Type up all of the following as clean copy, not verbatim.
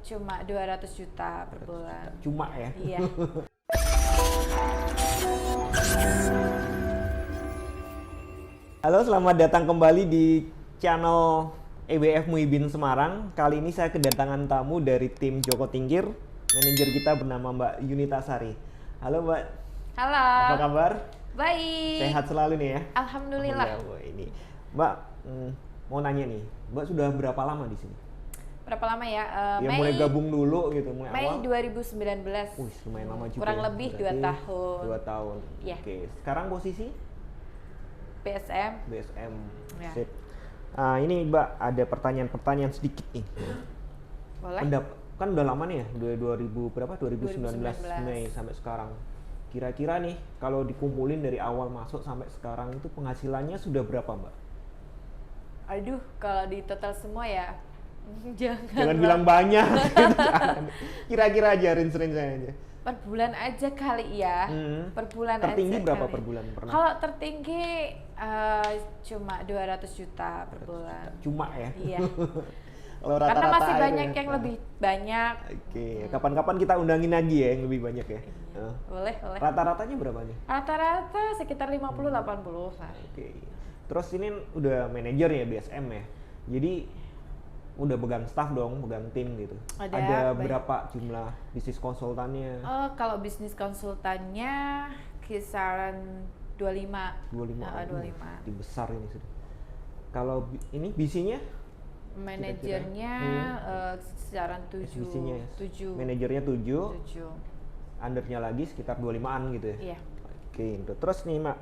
Cuma 200 juta per bulan. Cuma ya? Iya. Halo, selamat datang kembali di channel EWF Muhibin Semarang. Kali ini saya kedatangan tamu dari tim Joko Tingkir. Manajer kita bernama Mbak Yunita Sari. Halo Mbak. Halo. Apa kabar? Baik. Sehat selalu nih ya? Alhamdulillah. Ini. Mbak, mau nanya nih. Mbak sudah berapa lama di sini? Berapa lama ya? Ya mulai gabung dulu gitu, mulai Mei awal. 2019. Wih, lumayan lama juga. Kurang ya. lebih Berarti 2 tahun. 2 tahun. Iya. Oke, sekarang posisi PSM. BSM. Ya. Sip. Ini Mbak ada pertanyaan-pertanyaan sedikit nih. Boleh? Kan udah lama nih ya, 2000 berapa? 2019 2019. Mei sampai sekarang. Kira-kira nih kalau dikumpulin dari awal masuk sampai sekarang itu penghasilannya sudah berapa, Mbak? Aduh, kalau di total semua ya Jangan bilang banyak. Kira-kira aja range-range aja. per bulan aja kali ya. Per bulan Tertinggi aja berapa kali. per bulan pernah? Kalau tertinggi cuma 200 juta per bulan. Cuma ya? Iya. Kalau Karena rata-rata masih air banyak ya. yang lebih banyak. Oke, kapan-kapan kita undangin lagi ya yang lebih banyak ya. Boleh, boleh. Rata-ratanya berapa nih? Rata-rata sekitar 50-80 lah. Oke. Terus ini udah manajer ya BSM ya. Jadi udah pegang staff dong, pegang tim gitu. Ada berapa jumlah bisnis konsultannya? Kalau bisnis konsultannya kisaran 25. 25. 25. Di besar ini sudah. Kalau ini BC-nya? Manajernya kisaran 7. SBC-nya ya? 7. Manajernya 7. 7. Undernya lagi sekitar 25-an gitu ya? Iya. Oke, terus nih Mak,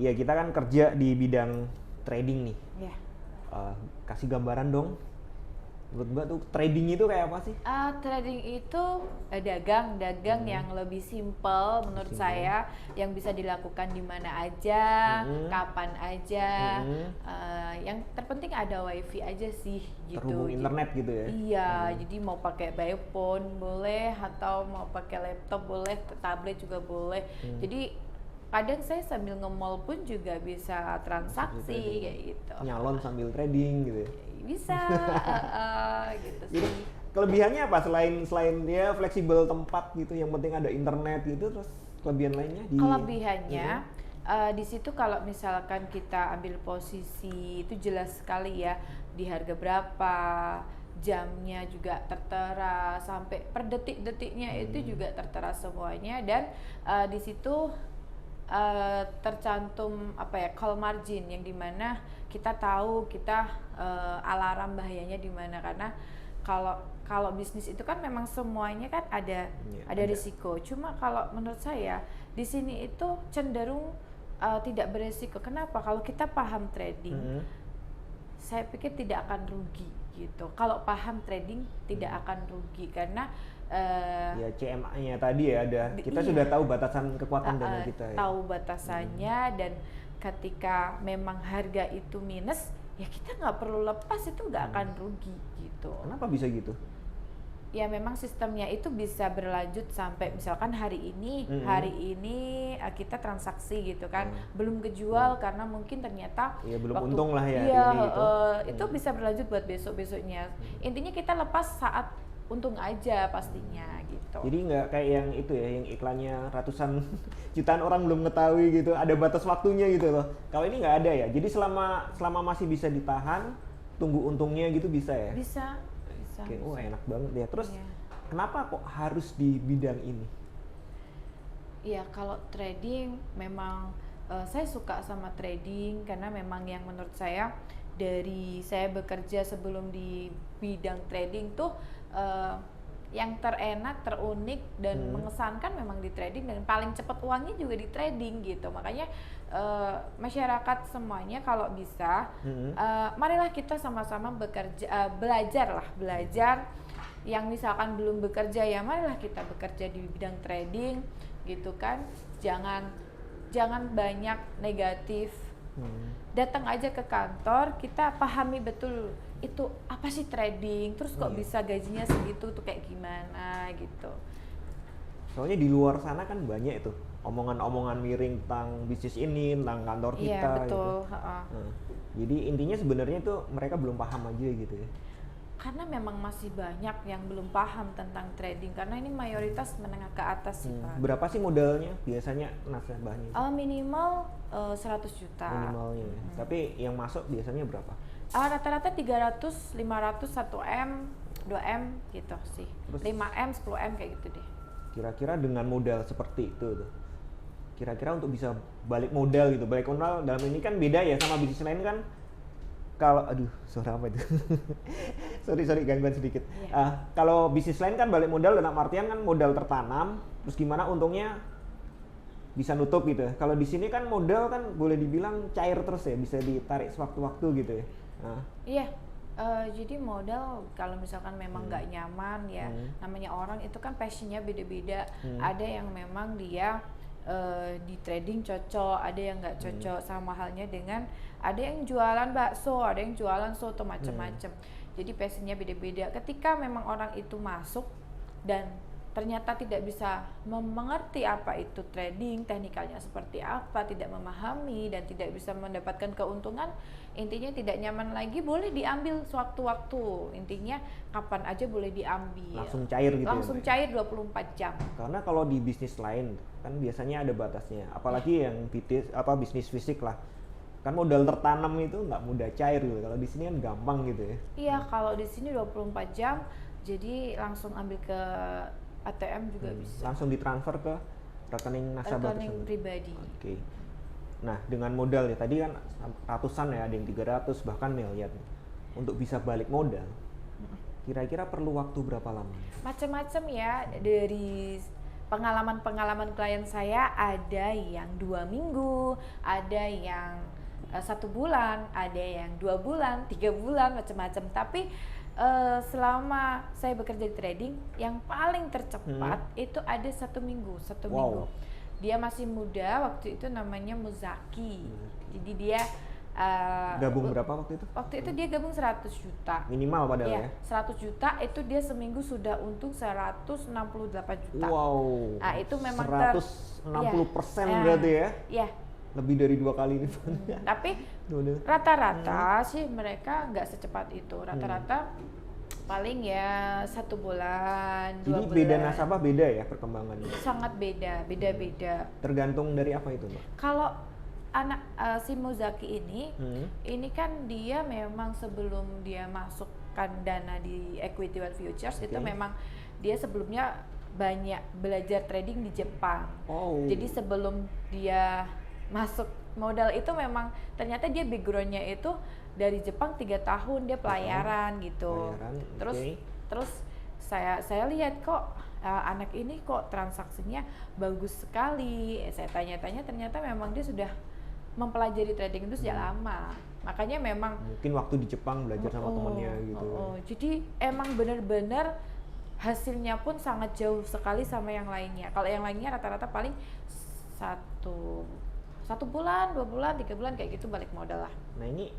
ya kita kan kerja di bidang trading nih. Iya. Kasih gambaran dong. Menurut Mbak tuh trading itu kayak apa sih? Trading itu dagang yang lebih simple menurut saya, yang bisa dilakukan di mana aja, kapan aja. Yang terpenting ada wifi aja sih gitu. Terhubung internet gitu ya? Iya, jadi mau pakai by phone boleh, atau mau pakai laptop boleh, tablet juga boleh. Jadi kadang saya sambil nge-mall pun juga bisa transaksi kayak gitu. Nyalon sambil trading gitu ya? Bisa, gitu Jadi, sih. kelebihannya apa selain dia fleksibel tempat gitu, yang penting ada internet gitu, terus kelebihan lainnya di Kelebihannya di situ kalau misalkan kita ambil posisi itu jelas sekali ya, di harga berapa, jamnya juga tertera, sampai per detik-detiknya itu juga tertera semuanya, dan di situ tercantum apa ya, call margin, yang dimana kita tahu kita alarm bahayanya di mana. Karena kalau bisnis itu kan memang semuanya kan ada risiko. Cuma kalau menurut saya di sini itu cenderung tidak beresiko. Kenapa? Kalau kita paham trading, saya pikir tidak akan rugi gitu. Kalau paham trading tidak akan rugi, karena ya CMA-nya tadi ya ada. Kita sudah tahu batasan kekuatan dana kita ya. Tahu batasannya, dan ketika memang harga itu minus, ya kita nggak perlu lepas, itu nggak akan rugi gitu. Kenapa bisa gitu? Ya memang sistemnya itu bisa berlanjut sampai misalkan hari ini kita transaksi gitu kan, belum kejual karena mungkin ternyata ya belum untung lah ya. Iya, gitu. itu bisa berlanjut buat besok-besoknya. Intinya kita lepas saat untung aja pastinya gitu. Jadi nggak kayak yang itu ya, yang iklannya ratusan jutaan orang belum mengetahui gitu, ada batas waktunya gitu loh. Kalau ini nggak ada ya. Jadi selama masih bisa ditahan, tunggu untungnya gitu bisa ya? Bisa. Oke, enak banget ya. Terus kenapa kok harus di bidang ini? Iya, kalau trading memang saya suka sama trading, karena memang yang menurut saya dari saya bekerja sebelum di bidang trading tuh yang terenak, terunik dan mengesankan memang di trading, dan paling cepat uangnya juga di trading gitu. Makanya masyarakat semuanya kalau bisa marilah kita sama-sama bekerja, belajar yang misalkan belum bekerja, ya marilah kita bekerja di bidang trading gitu kan. Jangan banyak negatif. Datang aja ke kantor, kita pahami betul itu apa sih trading, terus kok bisa gajinya segitu tuh kayak gimana gitu. Soalnya di luar sana kan banyak itu omongan-omongan miring tentang bisnis ini, tentang kantor kita. Iya betul. Gitu. Jadi intinya sebenarnya itu mereka belum paham aja gitu ya. Karena memang masih banyak yang belum paham tentang trading, karena ini mayoritas menengah ke atas sih Pak. Berapa sih modalnya biasanya nasabahnya? Minimal 100 juta. Minimalnya ya. Tapi yang masuk biasanya berapa? Rata-rata 300, 500, 1M, 2M gitu sih. Terus 5M, 10M kayak gitu deh. kira-kira dengan modal seperti itu tuh, kira-kira untuk bisa balik modal gitu, balik modal dalam ini kan beda ya sama bisnis lain kan. Kalau aduh suara apa itu? sorry gangguan sedikit. Iya. Kalau bisnis lain kan balik modal dalam artian kan modal tertanam, terus gimana untungnya bisa nutup gitu. Kalau di sini kan modal kan boleh dibilang cair terus ya, bisa ditarik sewaktu-waktu gitu ya. Nah, Iya, jadi modal kalau misalkan memang nggak nyaman ya, namanya orang itu kan passionnya beda-beda. Ada yang memang dia di trading cocok, ada yang nggak cocok, sama halnya dengan ada yang jualan bakso, ada yang jualan soto macam-macam. Jadi passionnya beda-beda. Ketika memang orang itu masuk dan ternyata tidak bisa mengerti apa itu trading, teknikalnya seperti apa, tidak memahami dan tidak bisa mendapatkan keuntungan, intinya tidak nyaman lagi, boleh diambil sewaktu-waktu. Intinya kapan aja boleh diambil. langsung cair gitu Langsung ya, Mbak? cair 24 jam. Karena kalau di bisnis lain kan biasanya ada batasnya, apalagi yang bisnis fisik lah, kan modal tertanam itu nggak mudah cair gitu. Kalau di sini kan gampang gitu ya. Iya, kalau di sini 24 jam, jadi langsung ambil ke ATM juga bisa. Langsung ditransfer ke rekening nasabah Rekening tersebut. pribadi. Oke. Nah, dengan modal ya tadi kan ratusan ya, ada yang 300 bahkan miliar. Untuk bisa balik modal, kira-kira perlu waktu berapa lama? Macam-macam ya, dari pengalaman-pengalaman klien saya ada yang 2 minggu, ada yang 1 bulan, ada yang 2 bulan, 3 bulan, macam-macam. Tapi selama saya bekerja di trading, yang paling tercepat itu ada 1 minggu, 1 Wow. minggu. Dia masih muda, waktu itu namanya Muzaki. Jadi dia Gabung berapa waktu itu? waktu itu dia gabung 100 juta. Minimal padahal Iya, ya. 100 juta itu dia seminggu sudah untung 168 juta. Wow. Nah, itu memang 160% iya. berarti ya. Iya, Lebih dari 2 kali lipat. tapi Udah. rata-rata sih mereka nggak secepat itu. Rata-rata paling ya 1 bulan, 2 Jadi bulan. beda nasabah beda ya perkembangannya. Sangat beda, beda-beda. Tergantung dari apa itu, Mbak? Kalau anak si Muzaki ini kan dia memang sebelum dia masukkan dana di equity one futures itu memang dia sebelumnya banyak belajar trading di Jepang. Oh. Jadi sebelum dia masuk modal itu memang ternyata dia backgroundnya itu dari Jepang 3 tahun dia pelayaran gitu. Pelayaran, Terus saya lihat kok anak ini kok transaksinya bagus sekali. Saya tanya-tanya ternyata memang dia sudah mempelajari trading itu sejak lama. Makanya memang Mungkin waktu di Jepang belajar sama temannya gitu. Jadi emang benar-benar hasilnya pun sangat jauh sekali sama yang lainnya. Kalau yang lainnya rata-rata paling satu bulan, 2 bulan, 3 bulan kayak gitu balik modal lah. Nah ini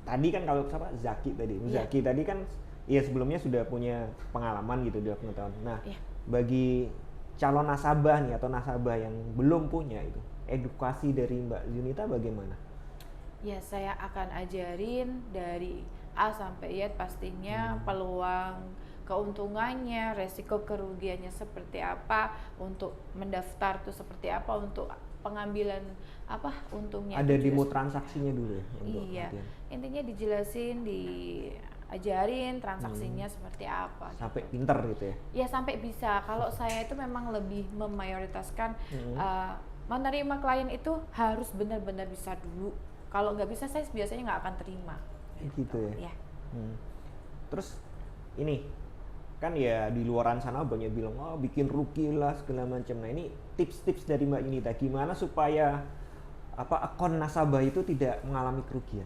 tadi kan kalau siapa Zaki tadi, Iya. Zaki tadi kan ya sebelumnya sudah punya pengalaman gitu, udah pengetahuan. Nah bagi calon nasabah nih atau nasabah yang belum punya itu, edukasi dari Mbak Yunita bagaimana? Ya saya akan ajarin dari A sampai Y pastinya peluang, keuntungannya, resiko kerugiannya seperti apa, untuk mendaftar tuh seperti apa, untuk pengambilan apa untungnya. Ada itu demo juga transaksinya dulu ya? Untuk iya, latihan? intinya dijelasin, diajarin transaksinya seperti apa. Sampai pinter gitu ya? Ya sampai bisa. Kalau saya itu memang lebih memayoritaskan menerima klien itu harus benar-benar bisa dulu. Kalau nggak bisa saya biasanya nggak akan terima. Gitu ya? Ya. Terus ini kan ya di luaran sana banyak bilang oh bikin rugi lah segala macam. Nah ini tips-tips dari Mbak Yunita gimana supaya akun nasabah itu tidak mengalami kerugian?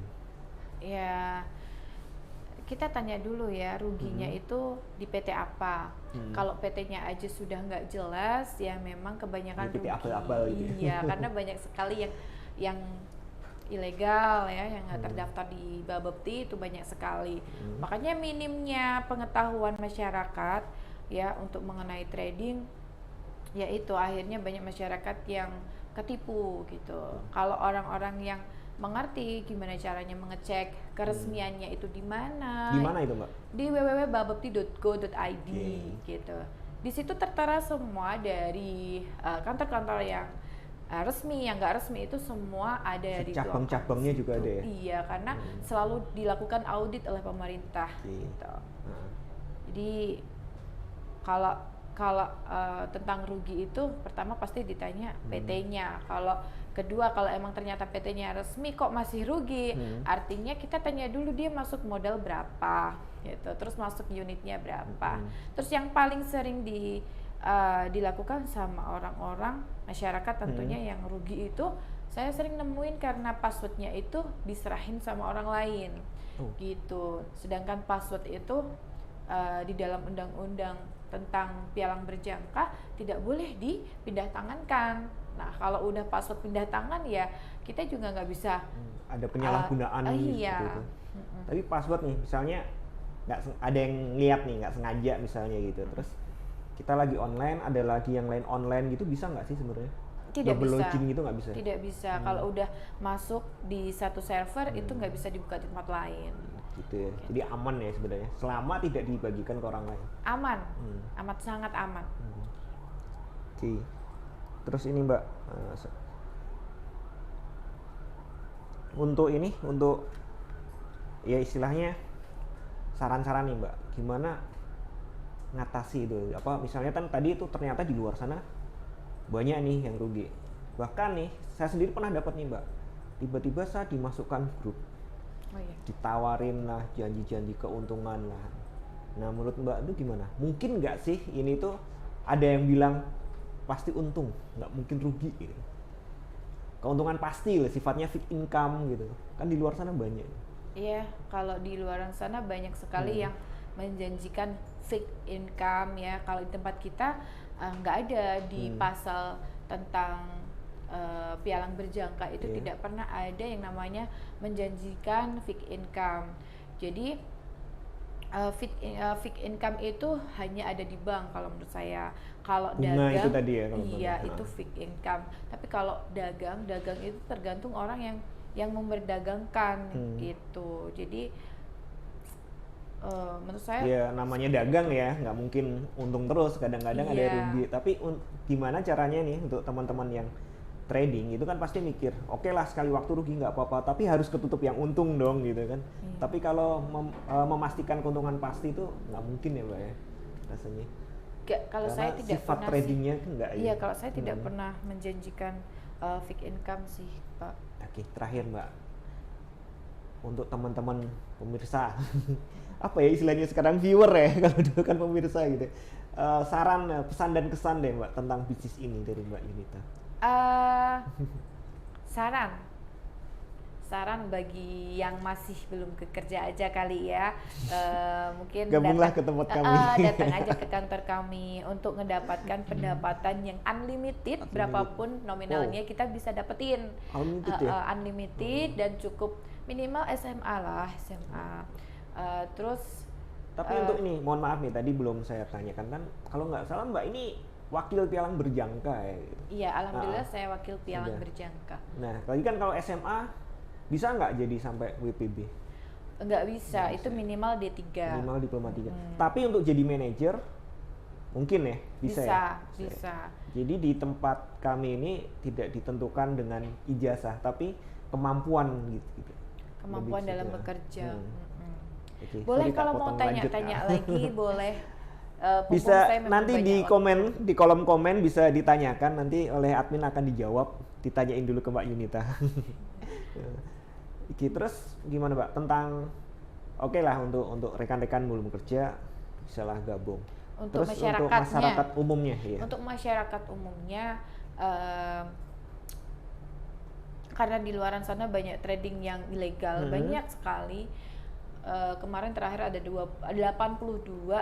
Ya kita tanya dulu ya ruginya itu di PT apa. Kalau PT-nya aja sudah nggak jelas ya memang kebanyakan Di PT rugi. abal-abal gitu ya. Iya, karena banyak sekali yang ilegal ya, yang nggak terdaftar di Bapepti itu banyak sekali. Makanya minimnya pengetahuan masyarakat ya untuk mengenai trading, yaitu akhirnya banyak masyarakat yang ketipu gitu. Kalau orang-orang yang mengerti gimana caranya mengecek keresmiannya itu di mana. Di mana itu Mbak? Di www.bapepti.go.id gitu. Di situ tertera semua dari kantor-kantor yang resmi, yang nggak resmi itu semua ada di cabang-cabangnya juga ada ya? Iya, karena selalu dilakukan audit oleh pemerintah gitu. Jadi kalau tentang rugi itu pertama pasti ditanya PT-nya. Kalau kedua, kalau emang ternyata PT-nya resmi kok masih rugi, artinya kita tanya dulu dia masuk modal berapa gitu, terus masuk unitnya berapa. Terus yang paling sering dilakukan sama orang-orang masyarakat tentunya yang rugi itu, saya sering nemuin karena passwordnya itu diserahin sama orang lain gitu. Sedangkan password itu di dalam undang-undang tentang pialang berjangka tidak boleh dipindah tangankan. Nah, kalau udah password pindah tangan ya kita juga nggak bisa ada penyalahgunaan iya. gitu. Tapi password nih, misalnya ada yang lihat nih nggak sengaja misalnya gitu, terus kita lagi online, ada lagi yang lain online gitu, bisa nggak sih sebenarnya? Tidak Double bisa. login gitu nggak bisa? Tidak bisa. Kalau udah masuk di satu server itu nggak bisa dibuka di tempat lain. Gitu ya. Jadi aman ya sebenarnya, selama tidak dibagikan ke orang lain. Aman, amat sangat aman. Oke. Terus ini Mbak, untuk ya istilahnya saran-saran nih Mbak, gimana ngatasi itu? Apa misalnya kan tadi itu ternyata di luar sana banyak nih yang rugi. Bahkan nih saya sendiri pernah dapat nih Mbak, tiba-tiba saya dimasukkan grup, ditawarin lah janji-janji keuntungan lah. Nah menurut Mbak itu gimana? Mungkin nggak sih ini tuh ada yang bilang pasti untung, nggak mungkin rugi gitu. Keuntungan pasti lah, sifatnya fixed income gitu. Kan di luar sana banyak. Iya, kalau di luar sana banyak sekali yang menjanjikan fixed income ya. Kalau di tempat kita nggak ada di pasal tentang pialang berjangka itu tidak pernah ada yang namanya menjanjikan fixed income. Jadi fixed income itu hanya ada di bank kalau menurut saya. Kalau bunga dagang itu tadi ya, kalau iya itu fixed income. Tapi kalau dagang itu tergantung orang yang memperdagangkan gitu. Jadi menurut saya ya namanya dagang ya, nggak mungkin untung terus, kadang-kadang ada rugi. Tapi gimana caranya nih untuk teman-teman yang trading itu kan pasti mikir, oke lah sekali waktu rugi nggak apa-apa, tapi harus ketutup yang untung dong gitu kan. Tapi kalau memastikan keuntungan pasti itu nggak mungkin ya Mbak ya rasanya. Kalau karena saya tidak sifat pernah tradingnya kan nggak ya. Iya, kalau saya tidak pernah menjanjikan fixed income sih Pak. Oke, terakhir Mbak, untuk teman-teman pemirsa apa ya istilahnya sekarang viewer ya kalau dulu kan pemirsa gitu, saran, pesan dan kesan deh Mbak tentang bisnis ini dari Mbak Yunita. Saran bagi yang masih belum bekerja aja kali ya, mungkin gabunglah ke tempat kami. Datang aja ke kantor kami untuk mendapatkan pendapatan yang unlimited, berapapun nominalnya kita bisa dapetin. Unlimited dan cukup minimal SMA lah, SMA. Terus tapi untuk ini mohon maaf nih tadi belum saya tanyakan, kan kalau nggak salah Mbak ini wakil pialang berjangka ya gitu. Iya, alhamdulillah saya wakil pialang berjangka. Nah, tadi kan kalau SMA bisa nggak jadi sampai WPB? Nggak bisa, itu minimal D3. Minimal diploma 3. Tapi untuk jadi manajer mungkin ya, bisa ya? Bisa. Jadi di tempat kami ini tidak ditentukan dengan ijazah, tapi kemampuan gitu. Kemampuan dalam bekerja. Okay, boleh kalau mau tanya-tanya lagi, boleh. Bisa nanti di kolom komen bisa ditanyakan, nanti oleh admin akan dijawab, ditanyain dulu ke Mbak Yunita. Terus gimana Mbak tentang lah untuk rekan-rekan belum bekerja bisalah gabung. Untuk terus untuk masyarakat umumnya ya. Untuk masyarakat umumnya karena di luaran sana banyak trading yang ilegal, banyak sekali. Kemarin terakhir ada 82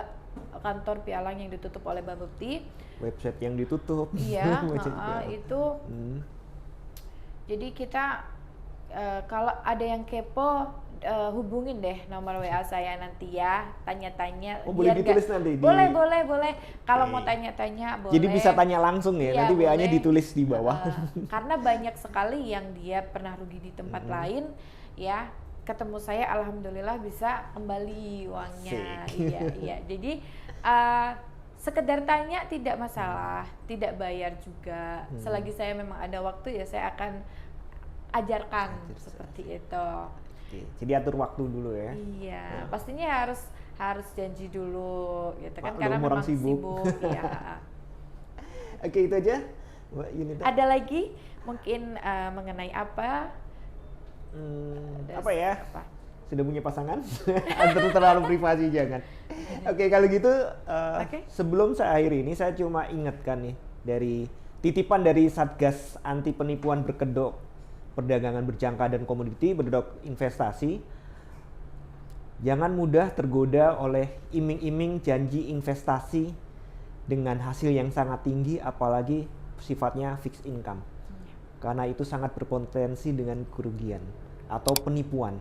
kantor pialang yang ditutup oleh Bapepti. Website yang ditutup. Iya, itu. Jadi kita kalau ada yang kepo, hubungin deh nomor WA saya nanti ya, tanya-tanya. Oh, boleh ditulis nanti di... Boleh. Kalau Oke. mau tanya-tanya boleh. Jadi bisa tanya langsung ya, Iya, nanti WA-nya boleh. ditulis di bawah. Karena banyak sekali yang dia pernah rugi di tempat lain, ya ketemu saya, alhamdulillah bisa kembali uangnya. Asik. Iya. Jadi sekedar tanya tidak masalah, tidak bayar juga. Selagi saya memang ada waktu ya saya akan ajarkan seperti itu. Oke, jadi atur waktu dulu ya. Iya, pastinya harus janji dulu gitu kan, Maklum, karena orang memang sibuk. Iya. Oke, itu aja Mbak Yunita. Ada lagi mungkin mengenai apa? Apa ya? Apa? Sudah punya pasangan? Atau terlalu privasi jangan. Oke, kalau gitu sebelum saya akhiri ini saya cuma ingatkan nih dari titipan dari Satgas Anti Penipuan Berkedok Perdagangan Berjangka dan Komoditi Berkedok Investasi. Jangan mudah tergoda oleh iming-iming janji investasi dengan hasil yang sangat tinggi, apalagi sifatnya fixed income. Karena itu sangat berpotensi dengan kerugian atau penipuan.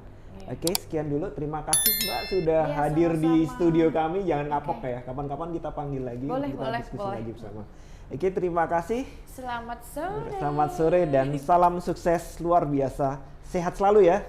Oke, sekian dulu. Terima kasih Mbak sudah Iya, hadir di sama-sama. studio kami. Jangan kapok ya. Kapan-kapan kita panggil lagi, Boleh, kita boleh, diskusi boleh. lagi bersama. Oke, terima kasih. Selamat sore. Selamat sore dan salam sukses luar biasa. Sehat selalu ya.